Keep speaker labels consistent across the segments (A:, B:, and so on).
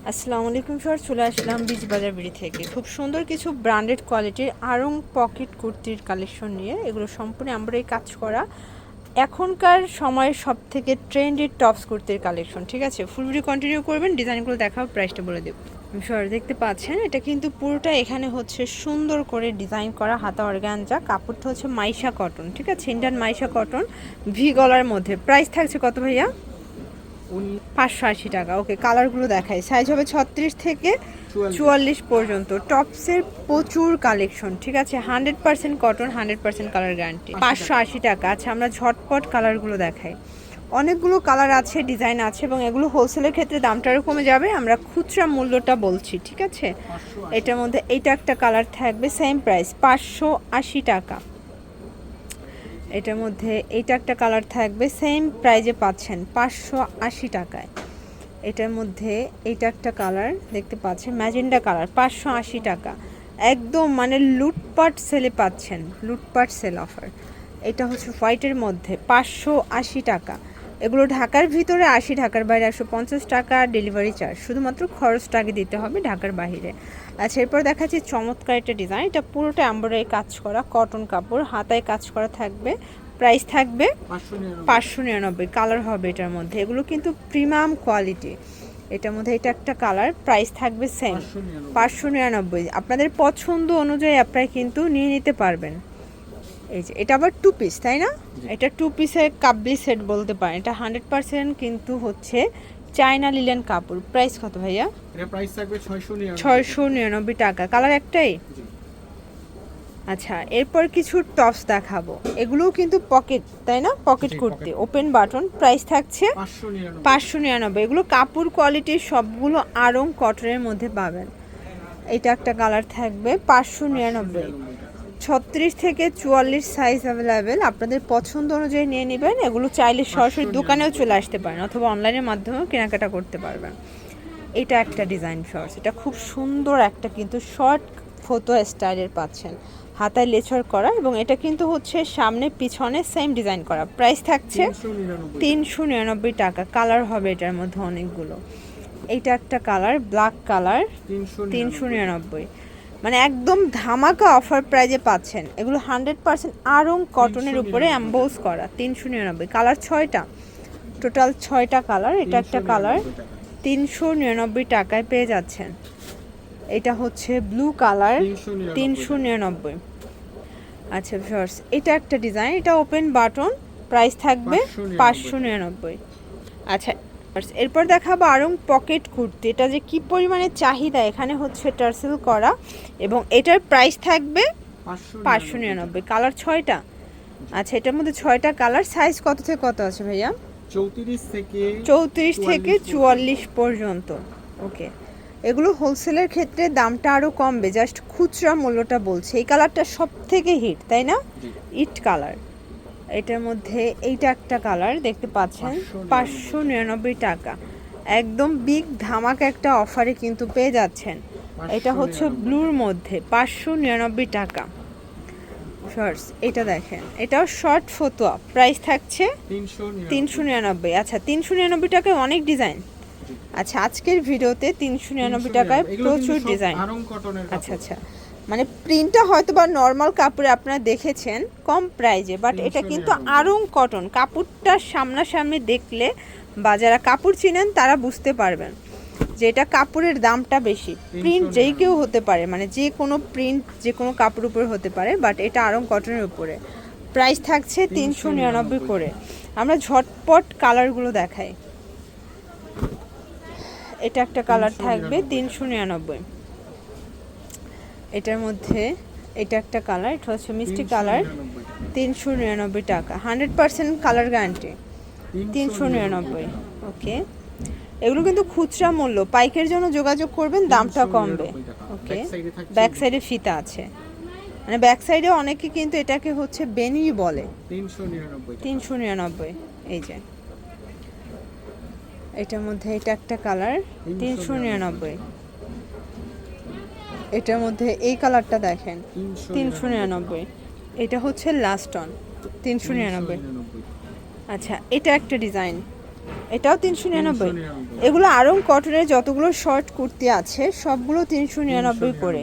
A: আসসালামু আলাইকুম স্যার, চলে আসলাম বীজ বাজার বিড়ি থেকে খুব সুন্দর কিছু ব্র্যান্ডেড কোয়ালিটির আরং পকেট কুর্তির কালেকশন নিয়ে। এগুলো সম্পূর্ণ আমরাই কাজ করা এখনকার সময়ের সব থেকে ট্রেন্ডি টপস কুর্তির কালেকশন। ঠিক আছে, ফুল ভিডিও কন্টিনিউ করবেন, ডিজাইনগুলো দেখাও, প্রাইসটা বলে দেব। স্যার দেখতে পাচ্ছেন এটা কিন্তু পুরোটা এখানে হচ্ছে সুন্দর করে ডিজাইন করা হাতা অর্গানজা, কাপড়টা হচ্ছে মাইশা কটন। ঠিক আছে, ইন্ডিয়ান মাইশা কটন, ভি গলার মধ্যে। প্রাইস থাকছে কত ভাইয়া? 580 টাকা। ওকে, কালারগুলো দেখাই। সাইজ হবে 36 থেকে 44 পর্যন্ত। টপসের প্রচুর কালেকশন। ঠিক আছে, 100% কটন, 100% কালার গ্যারান্টি। 580 টাকা। আচ্ছা, আমরা ঝটপট কালারগুলো দেখাই। অনেকগুলো কালার আছে, ডিজাইন আছে, এবং এগুলো হোলসেলের ক্ষেত্রে দামটা আরও কমে যাবে। আমরা খুচরা মূল্যটা বলছি। ঠিক আছে, এটার মধ্যে এইটা একটা কালার থাকবে, সেম প্রাইস 580 টাকা। এটার মধ্যে এইটা একটা কালার থাকবে, সেম প্রাইজে পাচ্ছেন 580 টাকায়। এটার মধ্যে এইটা একটা কালার দেখতে পাচ্ছেন, ম্যাজেন্ডা কালার, 580 টাকা। একদম মানে লুটপাট সেলে পাচ্ছেন, লুটপাট সেল অফার। এটা হচ্ছে হোয়াইটের মধ্যে 580 টাকা। এগুলো ঢাকার ভিতরে 80, ঢাকার বাইরে 150 টাকা ডেলিভারি চার্জ। শুধুমাত্র খরচটা আগে দিতে হবে ঢাকার বাইরে। আচ্ছা, এরপর দেখাচ্ছি চমৎকার একটা ডিজাইন। এটা পুরোটা এমব্রয়ডারি কাজ করা, কটন কাপড়, হাতায় কাজ করা থাকবে। প্রাইস থাকবে 599। কালার হবে এটার মধ্যে, এগুলো কিন্তু প্রিমিয়াম কোয়ালিটি। এটার মধ্যে এটা একটা কালার, প্রাইস থাকবে সেম 599। আপনাদের পছন্দ অনুযায়ী আপনারা কিন্তু নিয়ে নিতে পারবেন। এই যে এটা আবার 2 পিস, তাই না? এটা 2 পিসের কাবলি সেট বলতে পারেন। এটা 100% কিন্তু হচ্ছে চায়না লিলেন কাপড়। প্রাইস কত ভাইয়া?
B: এটা প্রাইস থাকবে
A: 699 টাকা। কালার একটাই? আচ্ছা, এরপর কিছু টপস দেখাবো। এগুলোও কিন্তু পকেট, তাই না? Pocket kurti, open button. Price থাকছে 599। এগুলো কাপড় কোয়ালিটির, সবগুলো আরং কটনের মধ্যে পাবেন। এটা একটা কালার থাকবে 599। 36 থেকে 44 সাইজ অ্যাভেলেবেল। আপনাদের পছন্দ অনুযায়ী নিয়ে নেবেন। এগুলো চাইলে সরাসরি দোকানেও চলে আসতে পারেন, অথবা অনলাইনের মাধ্যমেও কেনাকাটা করতে পারবেন। এটা একটা ডিজাইন শর্টস, এটা খুব সুন্দর একটা কিন্তু শর্ট ফটো স্টাইলের পাচ্ছেন, হাতায় লেচর করা, এবং এটা কিন্তু হচ্ছে সামনে পিছনে সেম ডিজাইন করা। প্রাইস থাকছে 399 টাকা। কালার হবে এটার মধ্যে অনেকগুলো। এইটা একটা কালার, ব্ল্যাক কালার, 399। মানে একদম ধামাকা অফার প্রাইজে পাচ্ছেন। এগুলো 100% আরং কটনের উপরে এমবোস করা। 399। কালার 6টা, টোটাল 6টা কালার। এটা একটা কালার, 399 টাকায় পেয়ে যাচ্ছেন। এটা হচ্ছে ব্লু কালার, 399। আচ্ছা ভিউয়ার্স, এটা একটা ডিজাইন, এটা ওপেন বাটন, প্রাইস থাকবে 599। আচ্ছা, এরপর দেখাবো আরং পকেট কুর্তি। এটা যে কি পরিমাণে চাহিদা, এখানে হচ্ছে টার্সেল করা, এবং এটার প্রাইস থাকবে 599। কালার 6টা। আচ্ছা, এটার মধ্যে 6টা কালার। সাইজ কত থেকে কত আছে ভাইয়া? 34 থেকে 44 পর্যন্ত। ওকে, এগুলো হোলসেলের ক্ষেত্রে দামটা আরও কমবে, জাস্ট খুচরা মূল্যটা বলছে। এই কালারটা সব থেকে হিট, তাই না? ইট কালার। এটার মধ্যে এইটা একটা কালার দেখতে পাচ্ছেন, 599 টাকা। একদম বিগ ধামাকা একটা অফারে কিন্তু পেয়ে যাচ্ছেন। এটা হচ্ছে ব্লুর মধ্যে, 599 টাকা। শর্টস, এটা দেখেন, এটাও শর্ট ফতোয়া। প্রাইস থাকছে 399। আচ্ছা, 399 টাকায় অনেক ডিজাইন। আচ্ছা, আজকের ভিডিওতে 399 টাকায় প্রচুর ডিজাইন। আচ্ছা আচ্ছা, মানে প্রিন্টটা হয়তো বা নর্মাল কাপড়ে আপনারা দেখেছেন কম প্রাইজে, বাট এটা কিন্তু আরং কটন। কাপড়টা সামনাসামনি দেখলে বা যারা কাপড় চিনেন তারা বুঝতে পারবেন যে এটা কাপড়ের দামটা বেশি। প্রিন্ট যেই কেউ হতে পারে, মানে যে কোনো প্রিন্ট যে কোনো কাপড় উপরে হতে পারে, বাট এটা আরং কটনের উপরে। প্রাইস থাকছে 399 করে। আমরা ঝটপট কালারগুলো দেখাই। এটা একটা কালার থাকবে 399। এটার মধ্যে এটা একটা কালার, এটা হচ্ছে মিষ্টি কালার, 399 টাকা। 100% কালার গ্যারান্টি, 399। ওকে, এগুলো কিন্তু খুচরা মূল্য, পাইকের জন্য যোগাযোগ করবেন, দামটা কমবে। ওকে, ব্যাক সাইডে ফিতা আছে, মানে ব্যাক সাইডে অনেকে কিন্তু এটাকে হচ্ছে বেনি বলে। 399। এই যে এটার মধ্যে এটা একটা কালার, 399। এটার মধ্যে এই কালারটা দেখেন, 399। এটা হচ্ছে লাস্ট অন, 399। আচ্ছা, এটা একটা ডিজাইন, এটাও 399। এগুলো আরং কটনের যতগুলো শর্ট কুর্তি আছে সবগুলো 399 করে,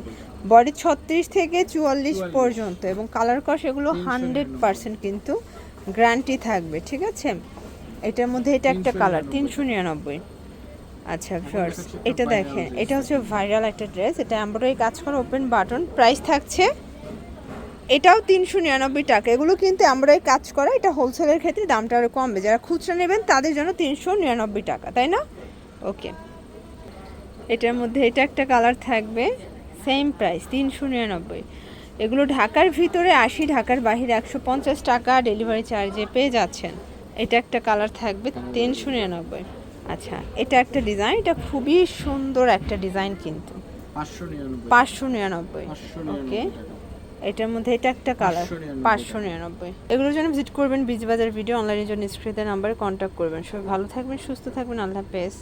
A: বডি 36 থেকে 44 পর্যন্ত, এবং কালার কস এগুলো 100% কিন্তু গ্যারান্টি থাকবে, ঠিক আছে। এটার মধ্যে এটা একটা কালার 399। আচ্ছা ভিউয়ার্স, এটা দেখেন, এটা হচ্ছে ভাইরাল একটা ড্রেস, এটা এমব্রয়ডারি কাজ করা, ওপেন বাটন, প্রাইস থাকছে এটাও 399 টাকা। এগুলো কিন্তু এমব্রয়ডারি কাজ করা, এটা হোলসেলের ক্ষেত্রে দামটা আরও কমবে, যারা খুচরা নেবেন তাদের জন্য 399 টাকা, তাই না? ওকে, এটার মধ্যে এটা একটা কালার থাকবে, সেম প্রাইস 399। এগুলো ঢাকার ভিতরে 80, ঢাকার বাইরে 150 টাকা ডেলিভারি চার্জে পেয়ে যাচ্ছেন। এটা একটা কালার থাকবে 399। আচ্ছা, এটা একটা ডিজাইন, এটা খুবই সুন্দর একটা ডিজাইন, কিন্তু 599। ওকে, এটার মধ্যে এটা একটা কালার 599। এগুলোর জন্য ভিজিট করবেন বিজবাজার ভিডিও, অনলাইনের জন্য স্ক্রিনের নাম্বারে কন্ট্যাক্ট করবেন। সবাই ভালো থাকবেন, সুস্থ থাকবেন, আল্লাহ হাফেজ।